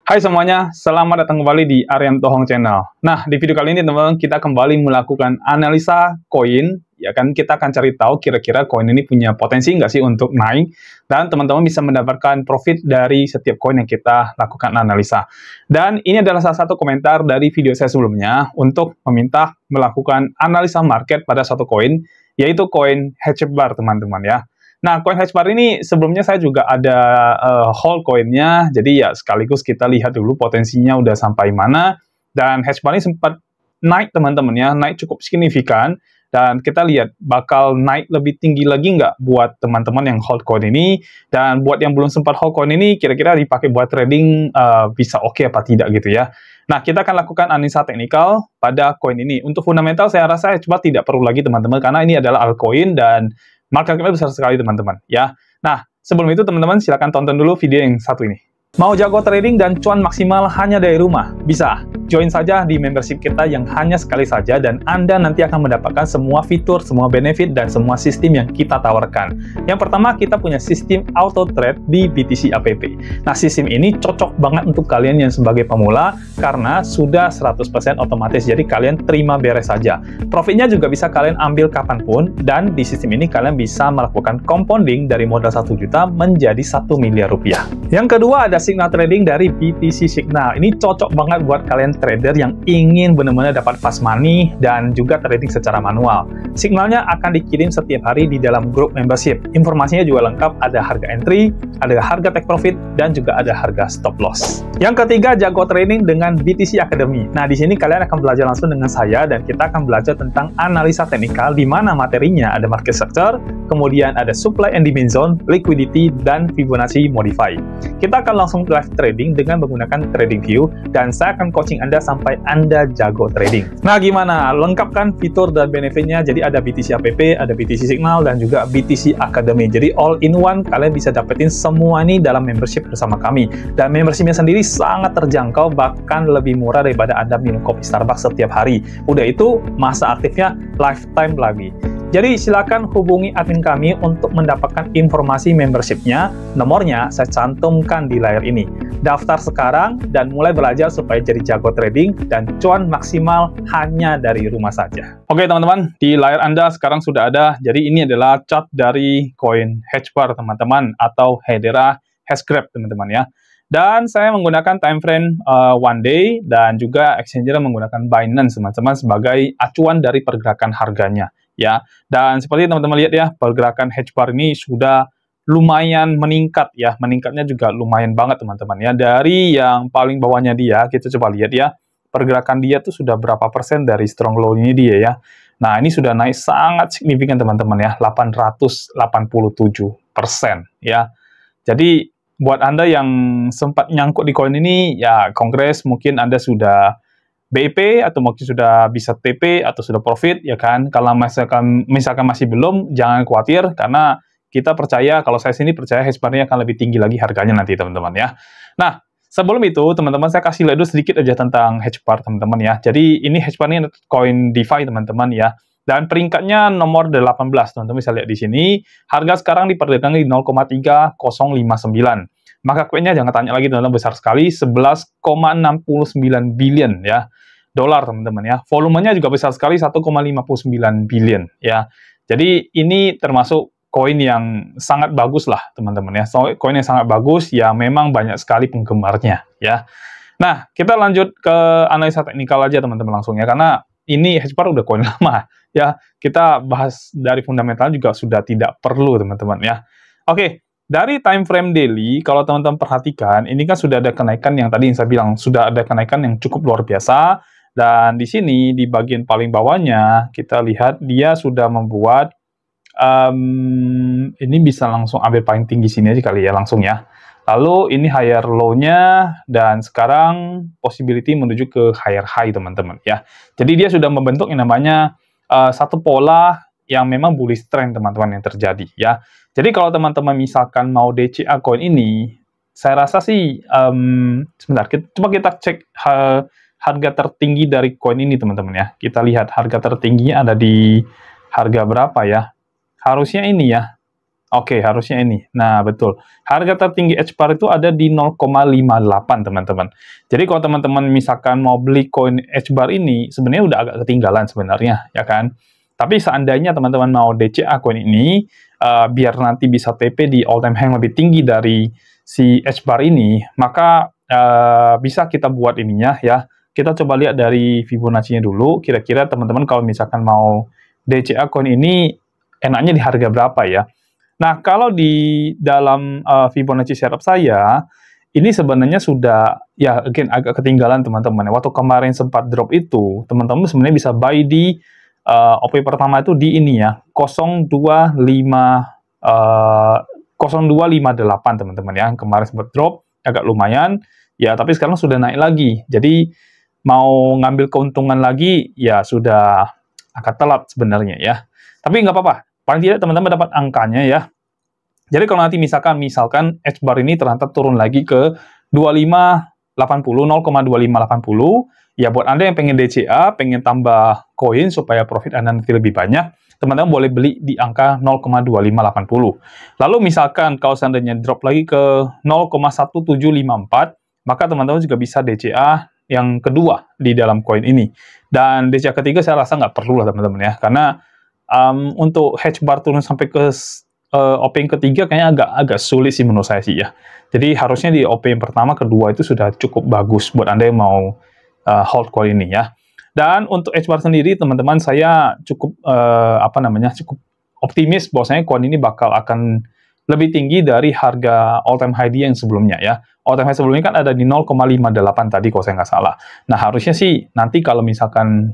Hai semuanya, selamat datang kembali di Aryan Tohong Channel. Nah, di video kali ini teman-teman kita kembali melakukan analisa koin, ya kan? Kita akan cari tahu kira-kira koin ini punya potensi nggak sih untuk naik, dan teman-teman bisa mendapatkan profit dari setiap koin yang kita lakukan analisa. Dan ini adalah salah satu komentar dari video saya sebelumnya untuk meminta melakukan analisa market pada suatu koin, yaitu koin HBAR teman-teman ya. Nah, koin HBAR ini sebelumnya saya juga ada hold koinnya, jadi ya sekaligus kita lihat dulu potensinya udah sampai mana, dan HBAR ini sempat naik teman-teman ya, naik cukup signifikan, dan kita lihat bakal naik lebih tinggi lagi nggak buat teman-teman yang hold koin ini, dan buat yang belum sempat hold koin ini, kira-kira dipakai buat trading bisa oke apa tidak gitu ya. Nah, kita akan lakukan analisa teknikal pada koin ini. Untuk fundamental saya rasa HBAR tidak perlu lagi teman-teman, karena ini adalah altcoin dan market cap besar sekali teman-teman ya. Nah, sebelum itu teman-teman silakan tonton dulu video yang satu ini. Mau jago trading dan cuan maksimal hanya dari rumah? Bisa. Join saja di membership kita yang hanya sekali saja dan Anda nanti akan mendapatkan semua fitur, semua benefit, dan semua sistem yang kita tawarkan. Yang pertama, kita punya sistem auto trade di BTC app. Nah, sistem ini cocok banget untuk kalian yang sebagai pemula karena sudah 100% otomatis, jadi kalian terima beres saja. Profitnya juga bisa kalian ambil kapanpun, dan di sistem ini kalian bisa melakukan compounding dari modal 1 juta menjadi 1 miliar rupiah. Yang kedua ada signal trading dari BTC Signal. Ini cocok banget buat kalian trader yang ingin benar-benar dapat fast money dan juga trading secara manual. Signalnya akan dikirim setiap hari di dalam grup membership. Informasinya juga lengkap, ada harga entry, ada harga take profit, dan juga ada harga stop loss. Yang ketiga, jago trading dengan BTC Academy. Nah, di sini kalian akan belajar langsung dengan saya dan kita akan belajar tentang analisa teknikal di mana materinya ada market structure, kemudian ada supply and demand zone, liquidity, dan Fibonacci modify. Kita akan langsung live trading dengan menggunakan TradingView dan saya akan coaching Anda sampai Anda jago trading. Nah, gimana? Lengkap kan fitur dan benefitnya? Jadi ada BTC app, ada BTC Signal, dan juga BTC Academy. Jadi all in one, kalian bisa dapetin semua ini dalam membership bersama kami. Dan membershipnya sendiri sangat terjangkau, bahkan lebih murah daripada Anda minum kopi Starbucks setiap hari. Udah itu, masa aktifnya lifetime lagi. Jadi silakan hubungi admin kami untuk mendapatkan informasi membershipnya. Nomornya saya cantumkan di layar ini. Daftar sekarang dan mulai belajar supaya jadi jago trading dan cuan maksimal hanya dari rumah saja. Oke teman-teman, di layar Anda sekarang sudah ada. Jadi ini adalah chart dari koin HBAR teman-teman, atau Hedera Hashgraph teman-teman ya. Dan saya menggunakan time frame one day dan juga exchanger menggunakan Binance teman-teman sebagai acuan dari pergerakan harganya. Ya, dan seperti teman-teman lihat ya, pergerakan HBAR ini sudah lumayan meningkat ya, meningkatnya juga lumayan banget teman-teman ya. Dari yang paling bawahnya dia, kita coba lihat ya, pergerakan dia tuh sudah berapa persen dari strong low ini dia ya. Nah, ini sudah naik sangat signifikan teman-teman ya, 887% ya. Jadi buat Anda yang sempat nyangkut di koin ini, ya kongres mungkin Anda sudah BIP atau mungkin sudah bisa TP atau sudah profit ya kan. Kalau misalkan masih belum, jangan khawatir karena kita percaya, kalau saya sini percaya HBAR-nya akan lebih tinggi lagi harganya nanti teman-teman ya. Nah, sebelum itu teman-teman saya kasih lihat dulu sedikit aja tentang HBAR teman-teman ya. Jadi ini HBAR ini koin DeFi teman-teman ya. Dan peringkatnya nomor 18 teman-teman bisa lihat di sini. Harga sekarang diperdagangkan di 0,3059. Maka koinnya jangan tanya lagi teman-teman, besar sekali, 11,69 billion ya dolar teman-teman ya. Volumenya juga besar sekali, 1,59 billion ya. Jadi ini termasuk koin yang sangat bagus lah teman-teman ya. Koin yang sangat bagus ya, memang banyak sekali penggemarnya ya. Nah, kita lanjut ke analisa teknikal aja teman-teman langsung ya, karena ini HBAR udah koin lama ya. Kita bahas dari fundamental juga sudah tidak perlu teman-teman ya. Oke. Dari time frame daily, kalau teman-teman perhatikan, ini kan sudah ada kenaikan yang tadi saya bilang, sudah ada kenaikan yang cukup luar biasa. Dan di sini, di bagian paling bawahnya, kita lihat dia sudah membuat, ini bisa langsung ambil paling tinggi sini aja kali ya, langsung ya. Lalu ini higher low-nya, dan sekarang possibility menuju ke higher high teman-teman ya. Jadi dia sudah membentuk yang namanya satu pola yang memang bullish trend teman-teman yang terjadi ya. Jadi kalau teman-teman misalkan mau DCA coin ini, saya rasa sih sebentar, coba kita cek harga tertinggi dari koin ini teman-teman ya. Kita lihat harga tertingginya ada di harga berapa ya. Harusnya ini ya. Oke, harusnya ini. Nah, betul. Harga tertinggi HBAR itu ada di 0,58, teman-teman. Jadi, kalau teman-teman misalkan mau beli koin HBAR ini, sebenarnya udah agak ketinggalan sebenarnya, ya kan? Tapi seandainya teman-teman mau DCA koin ini, biar nanti bisa TP di all time high yang lebih tinggi dari si HBAR ini, maka bisa kita buat ininya, ya. Kita coba lihat dari Fibonacci-nya dulu, kira-kira teman-teman kalau misalkan mau DCA koin ini, enaknya di harga berapa, ya? Nah, kalau di dalam Fibonacci setup saya, ini sebenarnya sudah, ya, again, agak ketinggalan teman-teman. Waktu kemarin sempat drop itu, teman-teman sebenarnya bisa buy di OP pertama itu di ini ya, 0258 teman-teman ya. Kemarin sempat drop, agak lumayan, ya, tapi sekarang sudah naik lagi. Jadi, mau ngambil keuntungan lagi, ya sudah agak telat sebenarnya ya. Tapi nggak apa-apa. Paling tidak teman-teman dapat angkanya ya. Jadi kalau nanti misalkan HBAR ini ternyata turun lagi ke 2580, 0,2580, ya buat Anda yang pengen DCA, pengen tambah koin supaya profit Anda nanti lebih banyak, teman-teman boleh beli di angka 0,2580. Lalu misalkan kalau seandainya drop lagi ke 0,1754, maka teman-teman juga bisa DCA yang kedua di dalam koin ini. Dan DCA ketiga saya rasa nggak perlu lah teman-teman ya, karena untuk HBAR turun sampai ke OP yang ketiga kayaknya agak sulit sih menurut saya sih ya. Jadi harusnya di OP yang pertama, kedua itu sudah cukup bagus buat Anda yang mau hold coin ini ya. Dan untuk HBAR sendiri teman-teman saya cukup cukup optimis bahwasanya coin ini bakal akan lebih tinggi dari harga all time high dia yang sebelumnya ya. All time high sebelumnya kan ada di 0,58 tadi kalau saya nggak salah. Nah, harusnya sih nanti kalau misalkan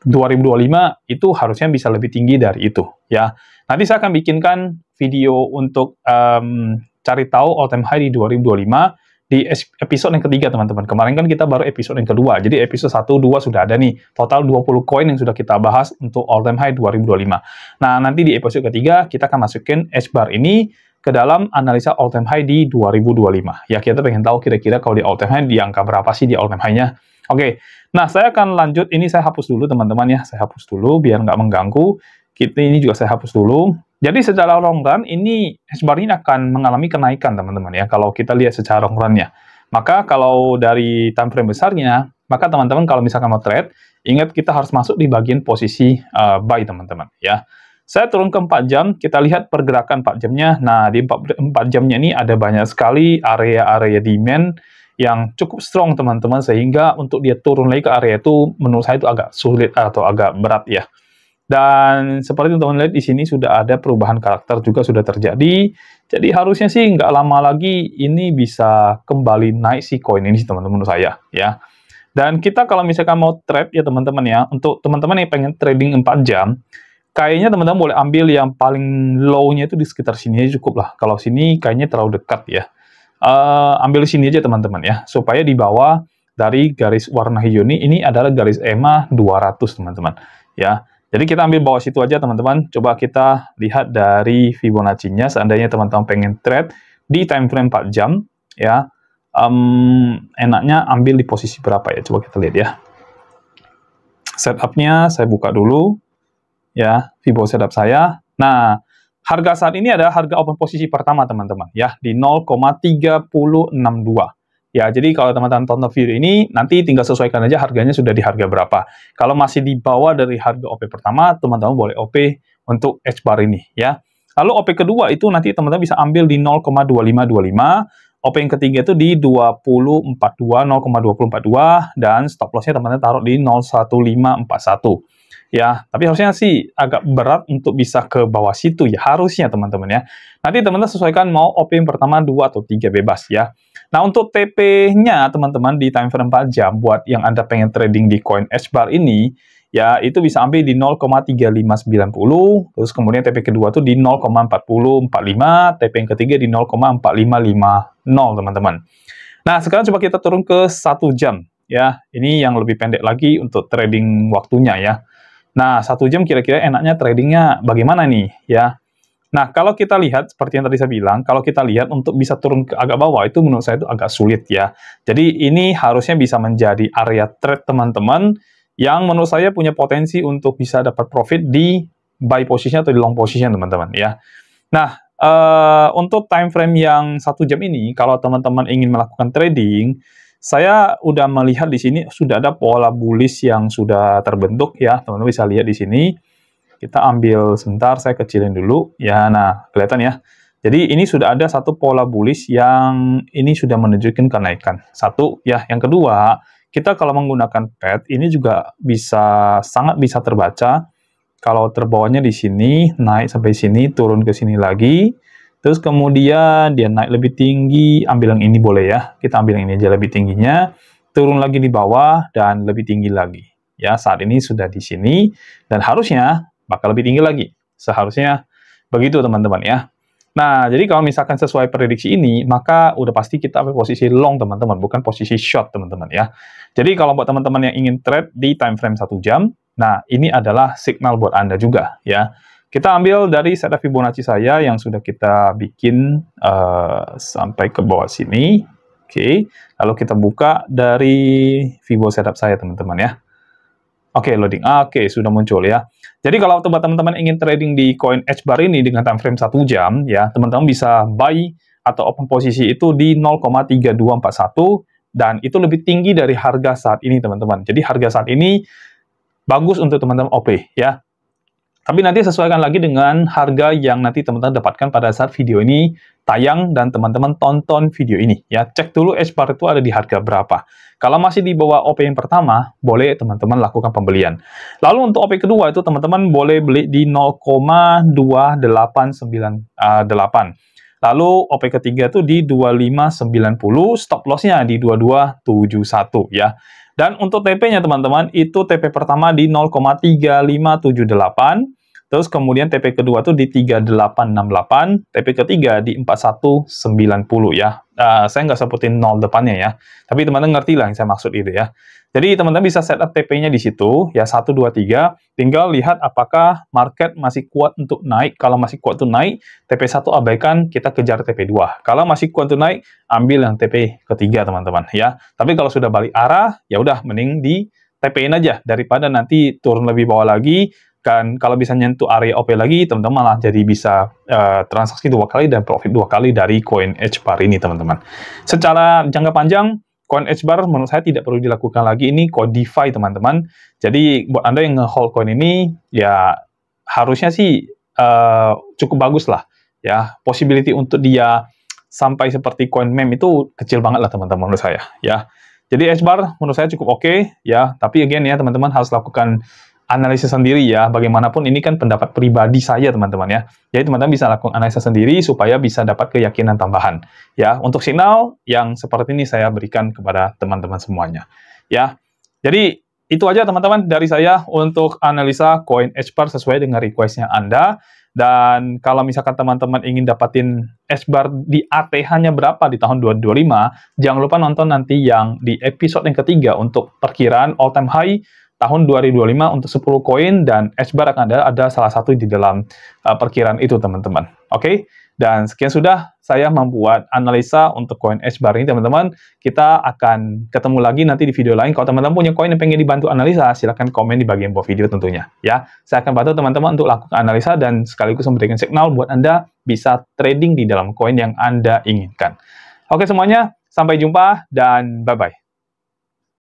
2025 itu harusnya bisa lebih tinggi dari itu ya. Nanti saya akan bikinkan video untuk cari tahu all time high di 2025 di episode yang ketiga teman-teman. Kemarin kan kita baru episode yang kedua, jadi episode 1, 2 sudah ada nih. Total 20 koin yang sudah kita bahas untuk all time high 2025. Nah, nanti di episode ketiga kita akan masukin HBAR ini ke dalam analisa all time high di 2025. Ya, kita pengen tahu kira-kira kalau di all time high di angka berapa sih di all time high-nya. Oke, nah saya akan lanjut, ini saya hapus dulu teman-teman ya, saya hapus dulu biar nggak mengganggu. Ini juga saya hapus dulu. Jadi secara long run, ini HBAR ini akan mengalami kenaikan teman-teman ya, kalau kita lihat secara long run-nya. Maka kalau dari time frame besarnya, maka teman-teman kalau misalkan mau trade, ingat kita harus masuk di bagian posisi buy teman-teman ya. Saya turun ke 4 jam, kita lihat pergerakan 4 jamnya. Nah, di 4 jamnya ini ada banyak sekali area-area demand yang cukup strong teman-teman, sehingga untuk dia turun lagi ke area itu menurut saya itu agak sulit atau agak berat ya. Dan seperti teman-teman lihat di sini sudah ada perubahan karakter juga sudah terjadi. Jadi harusnya sih nggak lama lagi ini bisa kembali naik si koin ini teman-teman menurut saya ya. Dan kita kalau misalkan mau trade ya teman-teman ya, untuk teman-teman yang pengen trading 4 jam, kayaknya teman-teman boleh ambil yang paling low-nya itu di sekitar sini aja cukup lah. Kalau sini kayaknya terlalu dekat ya. Ambil sini aja teman-teman ya, supaya di bawah dari garis warna hijau ini adalah garis EMA 200 teman-teman ya. Jadi kita ambil bawah situ aja teman-teman. Coba kita lihat dari Fibonacci-nya, seandainya teman-teman pengen trade di time frame 4 jam ya, enaknya ambil di posisi berapa ya, coba kita lihat ya. Setup-nya saya buka dulu ya, Fibonacci setup saya. Nah, harga saat ini adalah harga open posisi pertama teman-teman ya, di 0,362. Ya, jadi kalau teman-teman tonton video ini, nanti tinggal sesuaikan aja harganya sudah di harga berapa. Kalau masih di bawah dari harga OP pertama, teman-teman boleh OP untuk HBAR ini, ya. Lalu OP kedua itu nanti teman-teman bisa ambil di 0,2525, OP yang ketiga itu di 0,2042, dan stop loss-nya teman-teman taruh di 0,1541. Ya, tapi harusnya sih agak berat untuk bisa ke bawah situ ya, harusnya teman-teman ya. Nanti teman-teman sesuaikan mau OP yang pertama 2 atau 3 bebas ya. Nah, untuk TP-nya teman-teman di time frame 4 jam buat yang Anda pengen trading di koin HBAR ini, ya itu bisa ambil di 0,3590, terus kemudian TP kedua tuh di 0,4045, TP yang ketiga di 0,4550 teman-teman. Nah, sekarang coba kita turun ke 1 jam ya. Ini yang lebih pendek lagi untuk trading waktunya ya. Nah, 1 jam kira-kira enaknya tradingnya bagaimana nih ya. Nah, kalau kita lihat, seperti yang tadi saya bilang, kalau kita lihat untuk bisa turun ke agak bawah, itu menurut saya itu agak sulit ya. Jadi, ini harusnya bisa menjadi area trade teman-teman, yang menurut saya punya potensi untuk bisa dapat profit di buy position atau di long position teman-teman ya. Nah, untuk time frame yang 1 jam ini, kalau teman-teman ingin melakukan trading, saya udah melihat di sini sudah ada pola bullish yang sudah terbentuk ya, teman-teman bisa lihat di sini. Kita ambil sebentar, saya kecilin dulu. Ya, nah, kelihatan ya. Jadi ini sudah ada satu pola bullish yang ini sudah menunjukkan kenaikan. Satu, ya. Yang kedua, kita kalau menggunakan pad, ini juga sangat bisa terbaca. Kalau terbawahnya di sini, naik sampai sini, turun ke sini lagi. Terus kemudian dia naik lebih tinggi, ambil yang ini boleh ya. Kita ambil yang ini aja lebih tingginya. Turun lagi di bawah, dan lebih tinggi lagi. Ya, saat ini sudah di sini, dan harusnya bakal lebih tinggi lagi. Seharusnya begitu teman-teman ya. Nah, jadi kalau misalkan sesuai prediksi ini, maka udah pasti kita ambil posisi long teman-teman, bukan posisi short teman-teman ya. Jadi kalau buat teman-teman yang ingin trade di time frame 1 jam, nah ini adalah signal buat Anda juga ya. Kita ambil dari setup Fibonacci saya yang sudah kita bikin sampai ke bawah sini. Oke, lalu kita buka dari Fibo setup saya teman-teman ya. Oke, loading. Oke, sudah muncul ya. Jadi kalau teman-teman ingin trading di koin HBAR ini dengan time frame 1 jam, ya, teman-teman bisa buy atau open posisi itu di 0,3241, dan itu lebih tinggi dari harga saat ini, teman-teman. Jadi harga saat ini bagus untuk teman-teman OP, ya. Tapi nanti sesuaikan lagi dengan harga yang nanti teman-teman dapatkan pada saat video ini tayang dan teman-teman tonton video ini. Ya, cek dulu HBAR itu ada di harga berapa. Kalau masih di bawah OP yang pertama, boleh teman-teman lakukan pembelian. Lalu untuk OP kedua itu teman-teman boleh beli di 0,2898. Lalu OP ketiga itu di 2590, stop loss-nya di 2271 ya. Dan untuk TP-nya teman-teman, itu TP pertama di 0,3578, terus kemudian TP kedua itu di 3868, TP ketiga di 4190 ya. Saya nggak sebutin 0 depannya ya, tapi teman-teman ngerti lah yang saya maksud itu ya. Jadi teman-teman bisa setup TP-nya di situ, ya 1, 2, 3, tinggal lihat apakah market masih kuat untuk naik. Kalau masih kuat untuk naik, TP1 abaikan, kita kejar TP2. Kalau masih kuat untuk naik, ambil yang TP ketiga teman-teman ya. Tapi kalau sudah balik arah, ya udah mending di TP-in aja, daripada nanti turun lebih bawah lagi. Kan kalau bisa nyentuh area OP lagi, teman-teman malah jadi bisa transaksi 2 kali dan profit 2 kali dari koin HBAR ini teman-teman. Secara jangka panjang, koin HBAR menurut saya tidak perlu dilakukan lagi, ini koin DeFi teman-teman. Jadi buat Anda yang nge-hold koin ini, ya harusnya sih cukup bagus lah. Ya, possibility untuk dia sampai seperti koin meme itu kecil banget lah teman-teman menurut saya. Ya, jadi HBAR menurut saya cukup oke, ya. Tapi again ya teman-teman harus lakukan analisis sendiri ya, bagaimanapun ini kan pendapat pribadi saya teman-teman ya. Jadi teman-teman bisa lakukan analisa sendiri supaya bisa dapat keyakinan tambahan. Ya, untuk signal yang seperti ini saya berikan kepada teman-teman semuanya. Ya, jadi itu aja teman-teman dari saya untuk analisa koin HBAR sesuai dengan request-nya Anda. Dan kalau misalkan teman-teman ingin dapatin HBAR di ATH-nya berapa di tahun 2025, jangan lupa nonton nanti yang di episode yang ketiga untuk perkiraan all time high tahun 2025 untuk 10 koin, dan HBAR akan ada salah satu di dalam perkiraan itu teman-teman. Oke? Dan sekian sudah saya membuat analisa untuk koin HBAR ini teman-teman. Kita akan ketemu lagi nanti di video lain. Kalau teman-teman punya koin yang pengen dibantu analisa, silahkan komen di bagian bawah video tentunya. Ya, saya akan bantu teman-teman untuk lakukan analisa dan sekaligus memberikan signal buat Anda bisa trading di dalam koin yang Anda inginkan. Oke semuanya, sampai jumpa dan bye-bye.